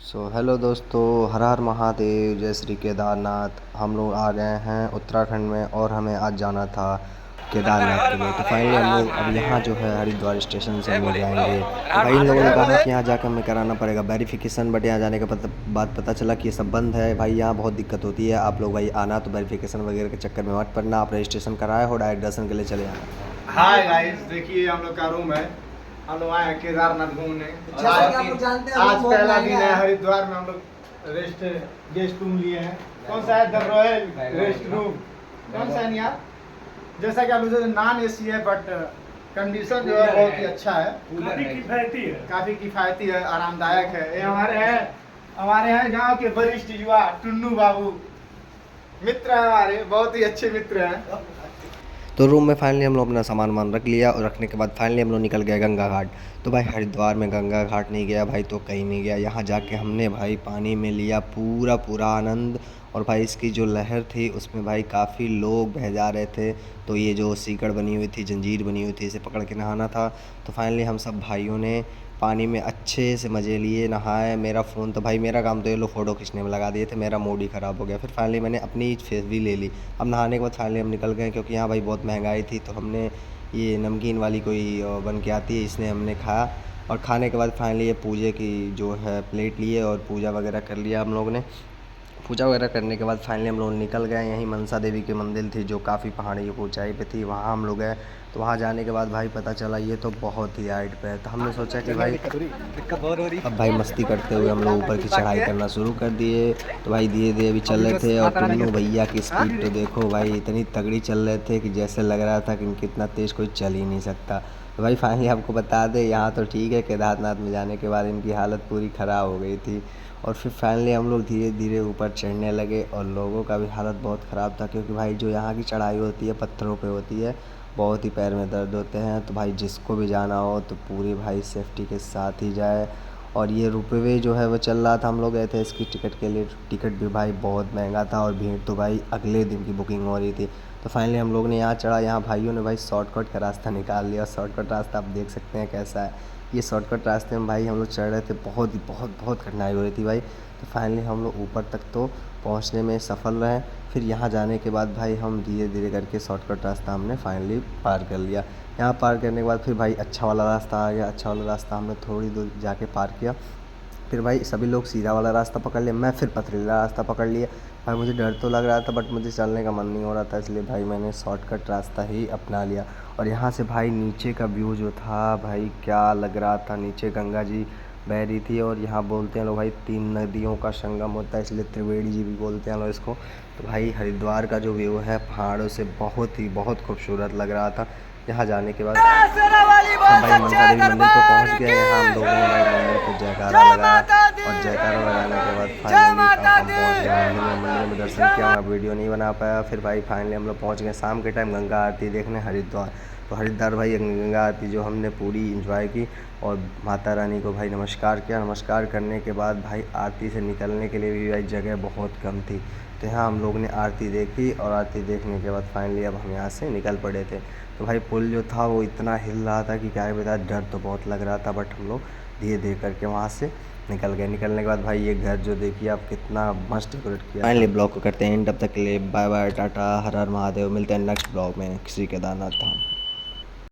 Hello दोस्तों, हर हर महादेव, जय श्री केदारनाथ। हम लोग आ गए हैं उत्तराखंड में और हमें आज जाना था केदारनाथ के लिए। तो फाइनली हम लोग अब यहाँ जो है हरिद्वार स्टेशन से हम लोग जाएंगे। तो भाई इन लोगों ने कहा कि यहाँ जाकर हमें कराना पड़ेगा वेरिफिकेशन, बट यहाँ जाने के बाद पता चला कि ये सब बंद है। भाई यहाँ बहुत दिक्कत होती है। आप लोग भाई आना तो वेरिफिकेशन वगैरह के चक्कर में मत पड़ना। आप रजिस्ट्रेशन कराए हो, डायरेक्ट दर्शन के लिए चले आना। हाय गाइस, देखिए हम लोग का रूम है। हम लोग आए हैं केदारनाथ घूमने। आज पहला दिन है हरिद्वार में। हम लोग गेस्ट रूम लिए हैं। कौन सा है? The royal rest room. कौन सा है यार? जैसा कि आप लोग नॉन एसी है, बट कंडीशन जो है बहुत ही अच्छा है। काफी किफायती है, आरामदायक है। ये हमारे हैं गांव के वरिष्ठ युवा टुन्नू बाबू, मित्र हैं हमारे, बहुत ही अच्छे मित्र हैं। तो रूम में फाइनली हम लोग अपना सामान रख लिया और रखने के बाद फाइनली हम लोग निकल गए गंगा घाट। तो भाई हरिद्वार में गंगा घाट नहीं गया भाई तो कहीं नहीं गया। यहाँ जाके हमने भाई पानी में लिया पूरा आनंद। और भाई इसकी जो लहर थी उसमें भाई काफ़ी लोग बह जा रहे थे। तो ये जो सीकड़ बनी हुई थी, जंजीर बनी हुई थी, इसे पकड़ के नहाना था। तो फाइनली हम सब भाइयों ने पानी में अच्छे से मज़े लिए, नहाए। मेरा फ़ोन तो भाई, मेरा काम तो ये लोग फ़ोटो खींचने में लगा दिए थे। मेरा मूड ही ख़राब हो गया। फिर फाइनली मैंने अपनी फेस भी ले ली। अब नहाने के बाद फाइनली हम निकल गए, क्योंकि यहाँ भाई बहुत महंगाई थी। तो हमने ये नमकीन वाली कोई बन के आती है, इसने हमने खाया। और खाने के बाद फाइनली ये पूजे की जो है प्लेट लिए और पूजा वगैरह कर लिया हम लोग ने। पूजा वगैरह करने के बाद फाइनली हम लोग निकल गए। यहीं मनसा देवी की मंदिर थी जो काफ़ी पहाड़ी की ऊंचाई पे थी, वहाँ हम लोग गए। तो वहाँ जाने के बाद भाई पता चला ये तो बहुत ही हाइट पे है। तो हमने सोचा कि भाई अब भाई मस्ती करते हुए हम लोग ऊपर की चढ़ाई करना शुरू कर दिए। तो भाई धीरे धीरे भी चल रहे थे और टुन्नू भैया की स्पीड तो देखो भाई, इतनी तगड़ी चल रहे थे कि जैसे लग रहा था कि इनकी इतना तेज़ कोई चल ही नहीं सकता। तो भाई फाइनली आपको बता दें, यहाँ तो ठीक है, केदारनाथ में जाने के बाद इनकी हालत पूरी ख़राब हो गई थी। और फिर फाइनली हम लोग धीरे धीरे ऊपर चढ़ने लगे और लोगों का भी हालत बहुत ख़राब था, क्योंकि भाई जो यहाँ की चढ़ाई होती है पत्थरों पे होती है, बहुत ही पैर में दर्द होते हैं। तो भाई जिसको भी जाना हो तो पूरी भाई सेफ्टी के साथ ही जाए। और ये रोपवे जो है वो चल रहा था, हम लोग गए थे इसकी टिकट के लिए। टिकट भी भाई बहुत महंगा था और भीड़ तो भाई अगले दिन की बुकिंग हो रही थी। तो फाइनली हम लोग ने यहाँ चढ़ा। यहाँ भाइयों ने भाई शॉर्टकट का रास्ता निकाल लिया। शॉर्टकट रास्ता आप देख सकते हैं कैसा है। ये शॉर्टकट रास्ते में भाई हम लोग चढ़ रहे थे, बहुत कठिनाई हो रही थी भाई। तो फाइनली हम लोग ऊपर तक तो पहुंचने में सफल रहे। फिर यहाँ जाने के बाद भाई हम धीरे धीरे करके शॉर्टकट रास्ता हमने फाइनली पार कर लिया। यहाँ पार करने के बाद फिर भाई अच्छा वाला रास्ता आ गया। अच्छा वाला रास्ता हमने थोड़ी दूर जाके पार किया। फिर भाई सभी लोग सीधा वाला रास्ता पकड़ लिया, मैं फिर पथरीला रास्ता पकड़ लिया। भाई मुझे डर तो लग रहा था, बट मुझे चलने का मन नहीं हो रहा था, इसलिए भाई मैंने शॉर्टकट रास्ता ही अपना लिया। और यहाँ से भाई नीचे का व्यू जो था भाई क्या लग रहा था। नीचे गंगा जी बह रही थी और यहाँ बोलते हैं लोग भाई 3 नदियों का संगम होता है, इसलिए त्रिवेणी जी भी बोलते हैं लोग इसको। तो भाई हरिद्वार का जो व्यू है पहाड़ों से बहुत खूबसूरत लग रहा था। यहाँ जाने के बाद हम भाई मनसा देवी मंदिर पर पहुँच गए। यहाँ हम लोगों ने भाई मंदिर को जयकारा लगाया और जयकारा लगाने के बाद फाइनली हम पहुँच गए मंदिर में दर्शन किया। मैं वीडियो नहीं बना पाया। फिर भाई फाइनली हम लोग पहुँच गए शाम के टाइम गंगा आरती देखने हरिद्वार। तो हरिद्वार भाई गंगा आरती जो हमने पूरी इंजॉय की और माता रानी को भाई नमस्कार किया। नमस्कार करने के बाद भाई आरती से निकलने के लिए भी भाई जगह बहुत कम थी। तो यहाँ हम लोग ने आरती देखी और आरती देखने के बाद फाइनली अब हम यहाँ से निकल पड़े थे। तो भाई पुल जो था वो इतना हिल रहा था कि क्या ही बता, डर तो बहुत लग रहा था, बट हम लोग धीरे धीरे करके वहाँ से निकल गए। निकलने के बाद भाई ये घर जो देखिए आप, कितना मस्त डेकोरेट किया। फाइनली ब्लॉग को करते हैं तब तक के लिए बाय बाय, टाटा, हर हर महादेव। मिलते हैं नेक्स्ट ब्लॉग में श्री केदारनाथ धाम।